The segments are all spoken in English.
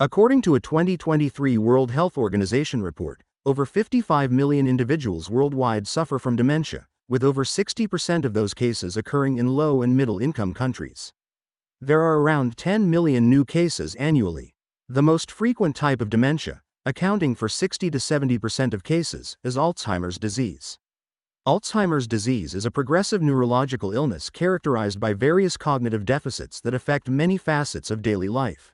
According to a 2023 World Health Organization report, over 55 million individuals worldwide suffer from dementia, with over 60% of those cases occurring in low and middle-income countries. There are around 10 million new cases annually. The most frequent type of dementia, accounting for 60 to 70% of cases, is Alzheimer's disease. Alzheimer's disease is a progressive neurological illness characterized by various cognitive deficits that affect many facets of daily life.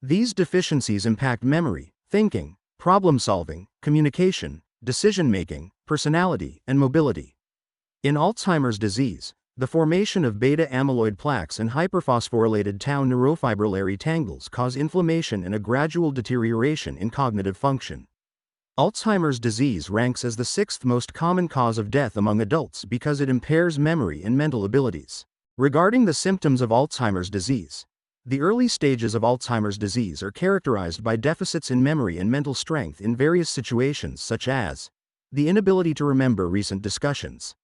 These deficiencies impact memory, thinking, problem-solving, communication, decision-making, personality, and mobility. In Alzheimer's disease, the formation of beta-amyloid plaques and hyperphosphorylated tau neurofibrillary tangles cause inflammation and a gradual deterioration in cognitive function. Alzheimer's disease ranks as the sixth most common cause of death among adults because it impairs memory and mental abilities. Regarding the symptoms of Alzheimer's disease, the early stages of Alzheimer's disease are characterized by deficits in memory and mental strength in various situations, such as the inability to remember recent discussions,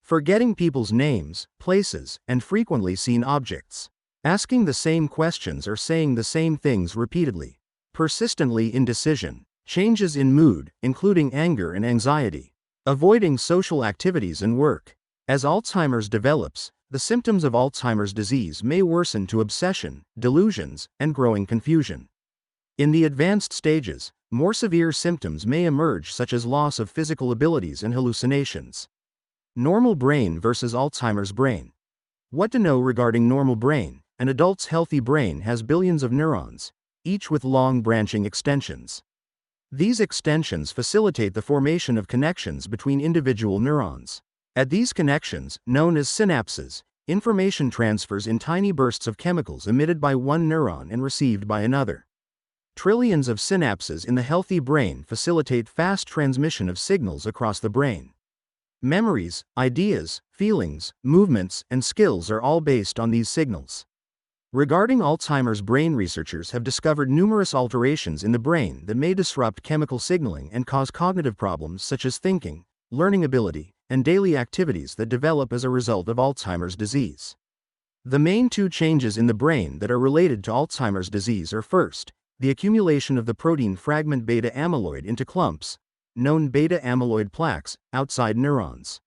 forgetting people's names, places, and frequently seen objects, asking the same questions or saying the same things repeatedly, persistently indecision, changes in mood, including anger and anxiety, avoiding social activities and work. As Alzheimer's develops, the symptoms of Alzheimer's disease may worsen to obsession, delusions, and growing confusion. In the advanced stages, more severe symptoms may emerge, such as loss of physical abilities and hallucinations. Normal brain versus Alzheimer's brain. What to know regarding normal brain? An adult's healthy brain has billions of neurons, each with long branching extensions. These extensions facilitate the formation of connections between individual neurons. At these connections, known as synapses, information transfers in tiny bursts of chemicals emitted by one neuron and received by another. Trillions of synapses in the healthy brain facilitate fast transmission of signals across the brain. Memories, ideas, feelings, movements, and skills are all based on these signals. Regarding Alzheimer's brain, researchers have discovered numerous alterations in the brain that may disrupt chemical signaling and cause cognitive problems such as thinking, learning ability, and daily activities that develop as a result of Alzheimer's disease. The main two changes in the brain that are related to Alzheimer's disease are, first, the accumulation of the protein fragment beta-amyloid into clumps, known beta-amyloid plaques, outside neurons.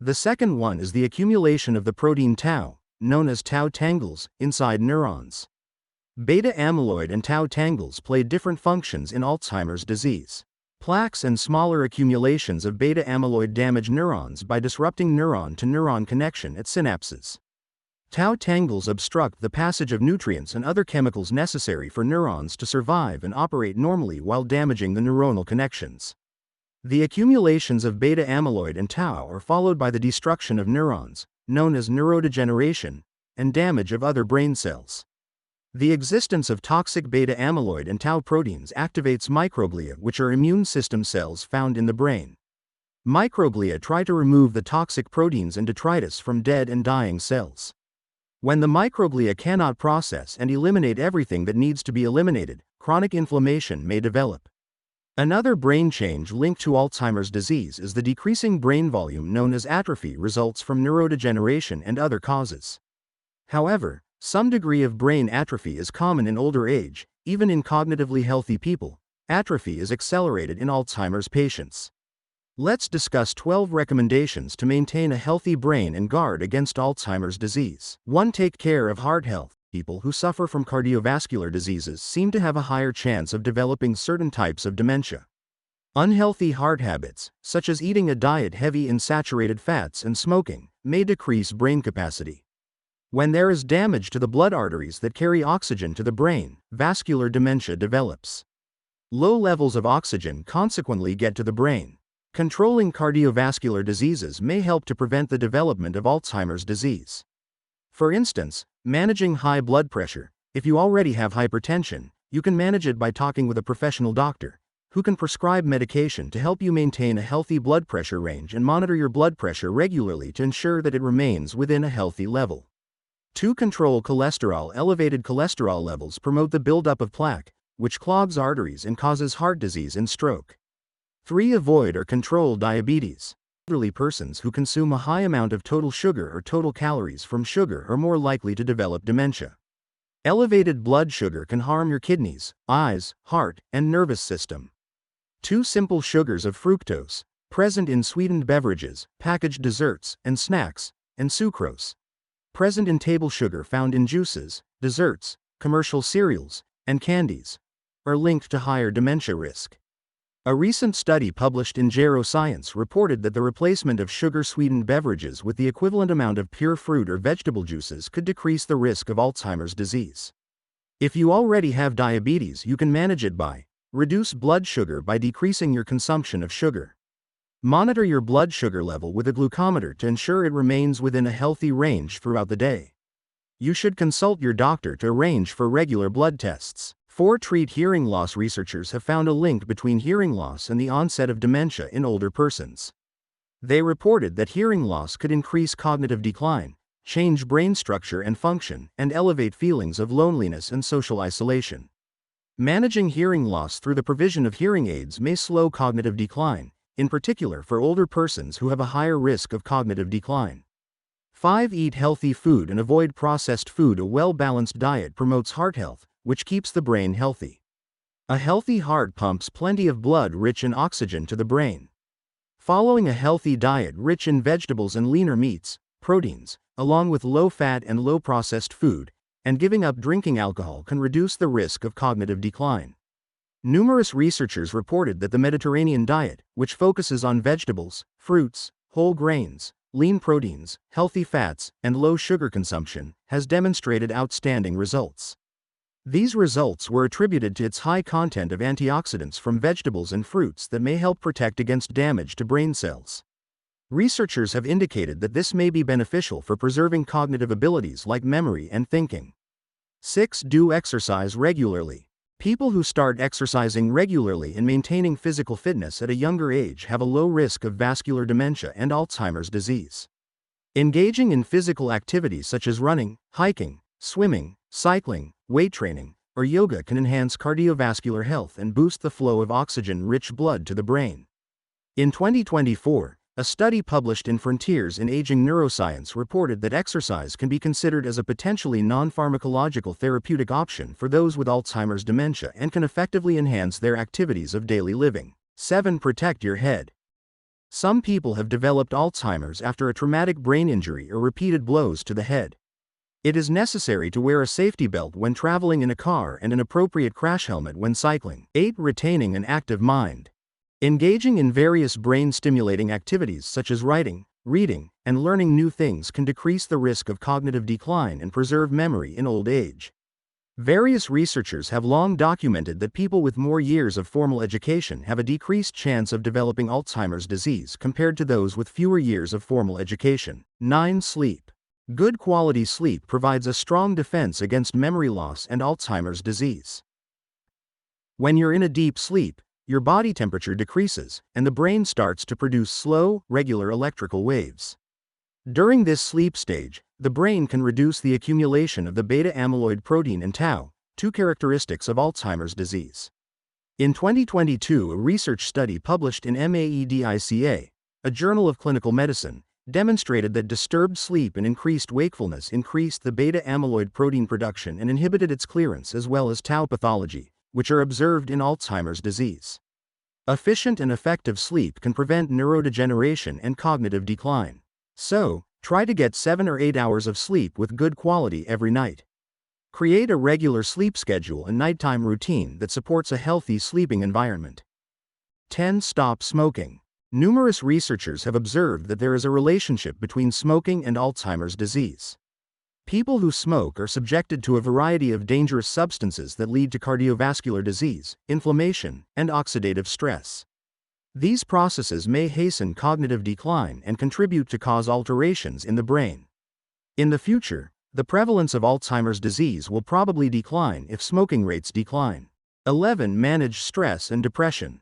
The second one is the accumulation of the protein tau, known as tau tangles, inside neurons. Beta-amyloid and tau tangles play different functions in Alzheimer's disease. Plaques and smaller accumulations of beta-amyloid damage neurons by disrupting neuron-to-neuron connection at synapses. Tau tangles obstruct the passage of nutrients and other chemicals necessary for neurons to survive and operate normally while damaging the neuronal connections. The accumulations of beta-amyloid and tau are followed by the destruction of neurons, known as neurodegeneration, and damage of other brain cells. The existence of toxic beta-amyloid and tau proteins activates microglia, which are immune system cells found in the brain. Microglia try to remove the toxic proteins and detritus from dead and dying cells. When the microglia cannot process and eliminate everything that needs to be eliminated, chronic inflammation may develop. Another brain change linked to Alzheimer's disease is the decreasing brain volume known as atrophy results from neurodegeneration and other causes. However, some degree of brain atrophy is common in older age. Even in cognitively healthy people, atrophy is accelerated in Alzheimer's patients. Let's discuss 12 recommendations to maintain a healthy brain and guard against Alzheimer's disease. 1. Take care of heart health. People who suffer from cardiovascular diseases seem to have a higher chance of developing certain types of dementia. Unhealthy heart habits, such as eating a diet heavy in saturated fats and smoking, may decrease brain capacity. When there is damage to the blood arteries that carry oxygen to the brain, vascular dementia develops. Low levels of oxygen consequently get to the brain. Controlling cardiovascular diseases may help to prevent the development of Alzheimer's disease. For instance, managing high blood pressure. If you already have hypertension, you can manage it by talking with a professional doctor, who can prescribe medication to help you maintain a healthy blood pressure range and monitor your blood pressure regularly to ensure that it remains within a healthy level. 2. Control cholesterol. Elevated cholesterol levels promote the buildup of plaque, which clogs arteries and causes heart disease and stroke. 3. Avoid or control diabetes. Elderly persons who consume a high amount of total sugar or total calories from sugar are more likely to develop dementia. Elevated blood sugar can harm your kidneys, eyes, heart, and nervous system. Two simple sugars of fructose, present in sweetened beverages, packaged desserts, and snacks, and sucrose, present in table sugar found in juices, desserts, commercial cereals, and candies, are linked to higher dementia risk. A recent study published in Science reported that the replacement of sugar-sweetened beverages with the equivalent amount of pure fruit or vegetable juices could decrease the risk of Alzheimer's disease. If you already have diabetes, you can manage it by: reduce blood sugar by decreasing your consumption of sugar. Monitor your blood sugar level with a glucometer to ensure it remains within a healthy range throughout the day. You should consult your doctor to arrange for regular blood tests. 4. Treat hearing loss. Researchers have found a link between hearing loss and the onset of dementia in older persons. They reported that hearing loss could increase cognitive decline, change brain structure and function, and elevate feelings of loneliness and social isolation. Managing hearing loss through the provision of hearing aids may slow cognitive decline, in particular for older persons who have a higher risk of cognitive decline. 5. Eat healthy food and avoid processed food. A well-balanced diet promotes heart health, which keeps the brain healthy. A healthy heart pumps plenty of blood rich in oxygen to the brain. Following a healthy diet rich in vegetables and leaner meats, proteins, along with low-fat and low-processed food, and giving up drinking alcohol can reduce the risk of cognitive decline. Numerous researchers reported that the Mediterranean diet, which focuses on vegetables, fruits, whole grains, lean proteins, healthy fats, and low sugar consumption, has demonstrated outstanding results. These results were attributed to its high content of antioxidants from vegetables and fruits that may help protect against damage to brain cells. Researchers have indicated that this may be beneficial for preserving cognitive abilities like memory and thinking. 6. Do exercise regularly. People who start exercising regularly and maintaining physical fitness at a younger age have a low risk of vascular dementia and Alzheimer's disease. Engaging in physical activities such as running, hiking, swimming, cycling, weight training, or yoga can enhance cardiovascular health and boost the flow of oxygen-rich blood to the brain. In 2024, a study published in Frontiers in Aging Neuroscience reported that exercise can be considered as a potentially non-pharmacological therapeutic option for those with Alzheimer's dementia and can effectively enhance their activities of daily living. 7. Protect your head. Some people have developed Alzheimer's after a traumatic brain injury or repeated blows to the head. It is necessary to wear a safety belt when traveling in a car and an appropriate crash helmet when cycling. 8. Retaining an active mind. Engaging in various brain-stimulating activities such as writing, reading, and learning new things can decrease the risk of cognitive decline and preserve memory in old age. Various researchers have long documented that people with more years of formal education have a decreased chance of developing Alzheimer's disease compared to those with fewer years of formal education. 9. Sleep. Good quality sleep provides a strong defense against memory loss and Alzheimer's disease. When you're in a deep sleep, your body temperature decreases, and the brain starts to produce slow, regular electrical waves. During this sleep stage, the brain can reduce the accumulation of the beta-amyloid protein and tau, two characteristics of Alzheimer's disease. In 2022, a research study published in MAEDICA, a journal of clinical medicine, demonstrated that disturbed sleep and increased wakefulness increased the beta-amyloid protein production and inhibited its clearance as well as tau pathology, which are observed in Alzheimer's disease. Efficient and effective sleep can prevent neurodegeneration and cognitive decline. So, try to get 7 or 8 hours of sleep with good quality every night. Create a regular sleep schedule and nighttime routine that supports a healthy sleeping environment. 10. Stop smoking. Numerous researchers have observed that there is a relationship between smoking and Alzheimer's disease. People who smoke are subjected to a variety of dangerous substances that lead to cardiovascular disease, inflammation, and oxidative stress. These processes may hasten cognitive decline and contribute to cause alterations in the brain. In the future, the prevalence of Alzheimer's disease will probably decline if smoking rates decline. 11. Manage stress and depression.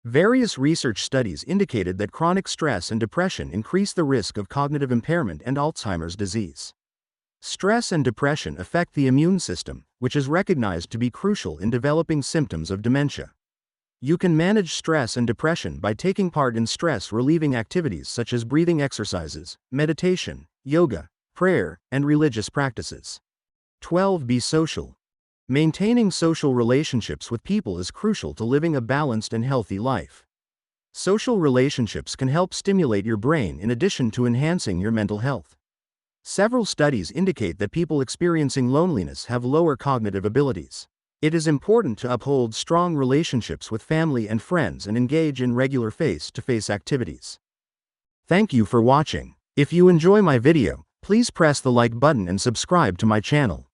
Various research studies indicated that chronic stress and depression increase the risk of cognitive impairment and Alzheimer's disease. Stress and depression affect the immune system, which is recognized to be crucial in developing symptoms of dementia. You can manage stress and depression by taking part in stress-relieving activities such as breathing exercises, meditation, yoga, prayer, and religious practices. 12. Be social. Maintaining social relationships with people is crucial to living a balanced and healthy life. Social relationships can help stimulate your brain in addition to enhancing your mental health. Several studies indicate that people experiencing loneliness have lower cognitive abilities. It is important to uphold strong relationships with family and friends and engage in regular face-to-face activities. Thank you for watching. If you enjoy my video, please press the like button and subscribe to my channel.